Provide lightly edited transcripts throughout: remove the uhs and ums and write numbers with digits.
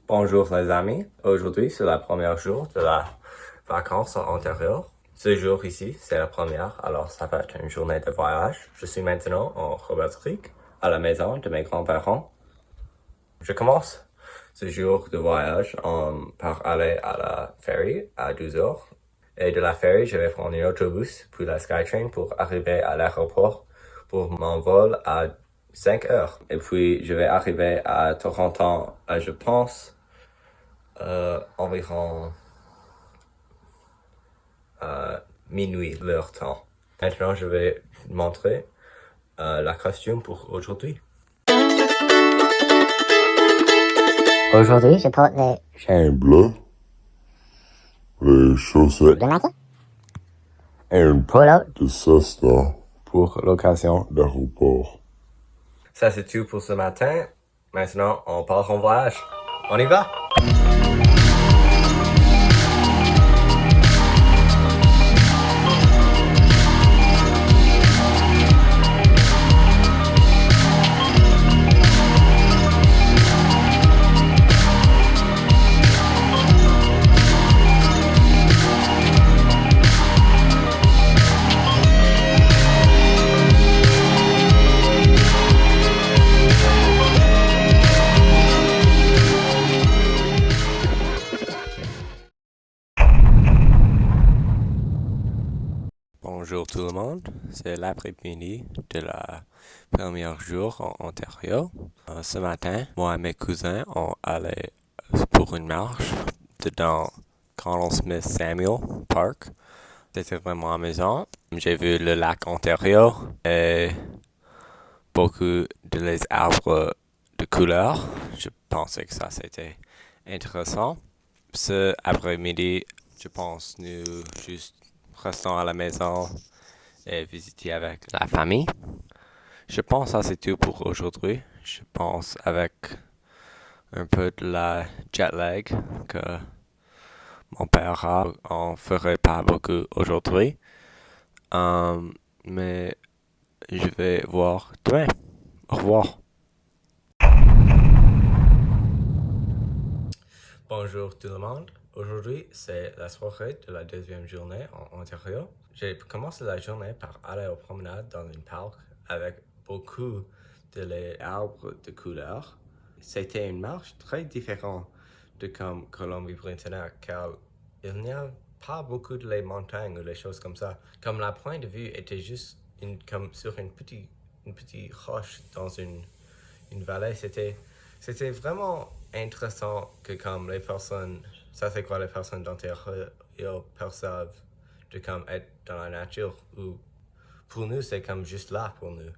Bonjour les amis, aujourd'hui c'est le premier jour de la vacances en Ontario. Ce jour ici, c'est la première, alors ça va être une journée de voyage. Je suis maintenant en Robertsrick, à la maison de mes grands-parents. Je commence ce jour de voyage par aller à la ferry à 12h. Et de la ferry, je vais prendre un autobus, puis la SkyTrain pour arriver à l'aéroport pour mon vol à 5 heures. Et puis, je vais arriver à Toronto, je pense, environ minuit leur temps. Maintenant, je vais montrer la costume pour aujourd'hui. Aujourd'hui, je porte les chaînes bleues, les chaussettes de Nike et une polo de Cessna pour l'occasion d'aéroport. Ça, c'est tout pour ce matin. Maintenant, on part en voyage. On y va! Bonjour tout le monde, c'est l'après-midi de la premier jour en Ontario. Ce matin, moi et mes cousins ont allé pour une marche dans Colonel Smith Samuel Park. C'était vraiment amusant. J'ai vu le lac Ontario et beaucoup de les arbres de couleur. Je pensais que ça c'était intéressant. Ce après-midi, je pense nous juste restons à la maison et visiter avec la famille. Je pense que c'est tout pour aujourd'hui. Je pense avec un peu de la jet lag que mon père en ferait pas beaucoup aujourd'hui. Mais je vais voir demain. Au revoir. Bonjour tout le monde. Aujourd'hui, c'est la soirée de la deuxième journée en Ontario. J'ai commencé la journée par aller aux promenades dans un parc avec beaucoup d'arbres de couleur. C'était une marche très différente de comme Colombie-Britannique car il n'y a pas beaucoup de les montagnes ou les choses comme ça. Comme la point de vue était juste comme sur une petite roche dans une vallée, c'était vraiment intéressant que comme les personnes, ça c'est quoi les personnes d'Ontario perçoivent de comme être dans la nature ou pour nous c'est comme juste là pour nous.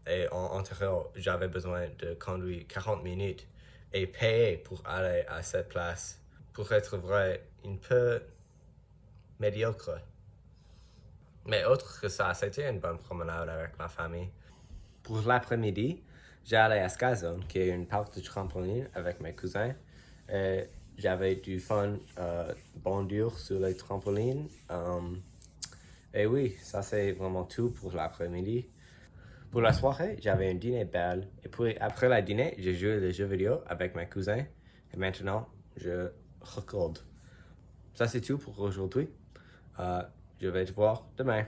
Et en Ontario, j'avais besoin de conduire 40 minutes et payer pour aller à cette place pour être vrai un peu médiocre. Mais autre que ça, c'était une bonne promenade avec ma famille. Pour l'après-midi, j'ai allé à Skyzone, qui est une parc de trampoline avec mes cousins. Et j'avais du fun bondir sur les trampolines. Et oui, ça c'est vraiment tout pour l'après-midi. Pour la soirée, j'avais un dîner belle. Et puis après le dîner, j'ai joué des jeux vidéo avec mes cousins. Et maintenant, je regarde. Ça c'est tout pour aujourd'hui. Je vais te voir demain.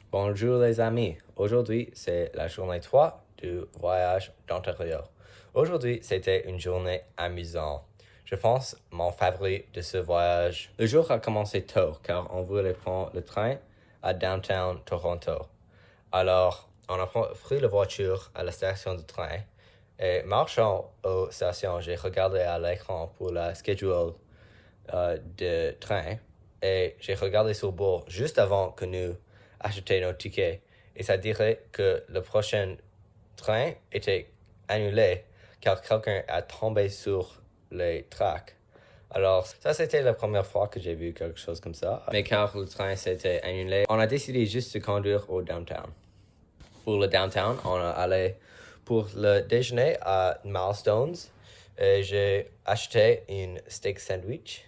Bonjour les amis, aujourd'hui c'est la journée 3 du voyage d'Ontario. Aujourd'hui c'était une journée amusante. Je pense mon favori de ce voyage. Le jour a commencé tôt car on voulait prendre le train à downtown Toronto. Alors on a pris la voiture à la station de train et marchant aux stations, j'ai regardé à l'écran pour la schedule de train et j'ai regardé sur le bord juste avant que nous acheter nos tickets et ça dirait que le prochain train était annulé car quelqu'un a tombé sur les tracks. Alors ça c'était la première fois que j'ai vu quelque chose comme ça. Mais car le train s'était annulé, on a décidé juste de conduire au downtown. Pour le downtown, on a allé pour le déjeuner à Milestones et j'ai acheté une steak sandwich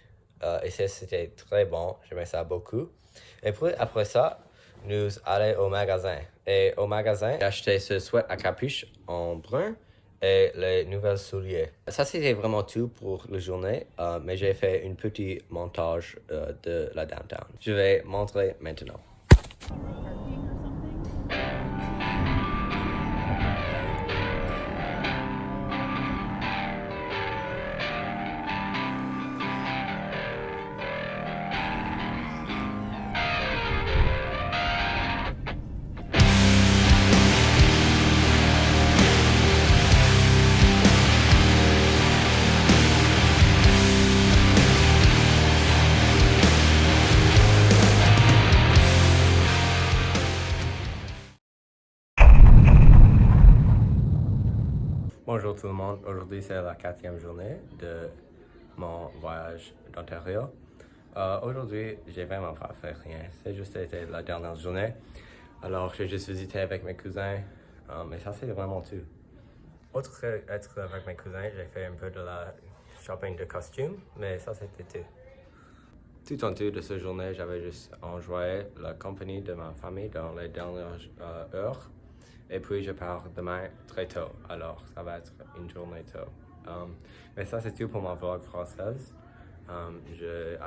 et c'était très bon, j'aimais ça beaucoup. Et puis après ça, nous allons au magasin. Et au magasin, j'ai acheté ce sweat à capuche en brun et les nouvelles souliers. Ça, c'était vraiment tout pour la journée, mais j'ai fait un petit montage de la downtown. Je vais montrer maintenant. Bonjour tout le monde, aujourd'hui c'est la 4e journée de mon voyage d'Ontario. Aujourd'hui, j'ai vraiment pas fait rien, c'est juste été la dernière journée. Alors j'ai juste visité avec mes cousins, mais ça c'est vraiment tout. Autre que être avec mes cousins, j'ai fait un peu de la shopping de costumes, mais ça c'était tout. Tout en tout de cette journée, j'avais juste enjoyé la compagnie de ma famille dans les dernières heures. Et puis je pars demain très tôt, alors ça va être une journée tôt. Mais ça c'est tout pour ma vlog française. J'ai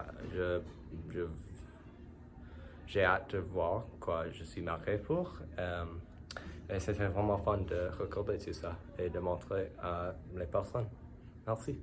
hâte de voir quoi je suis marqué pour. Et c'était vraiment fun de recorder tout ça et de montrer à les personnes. Merci.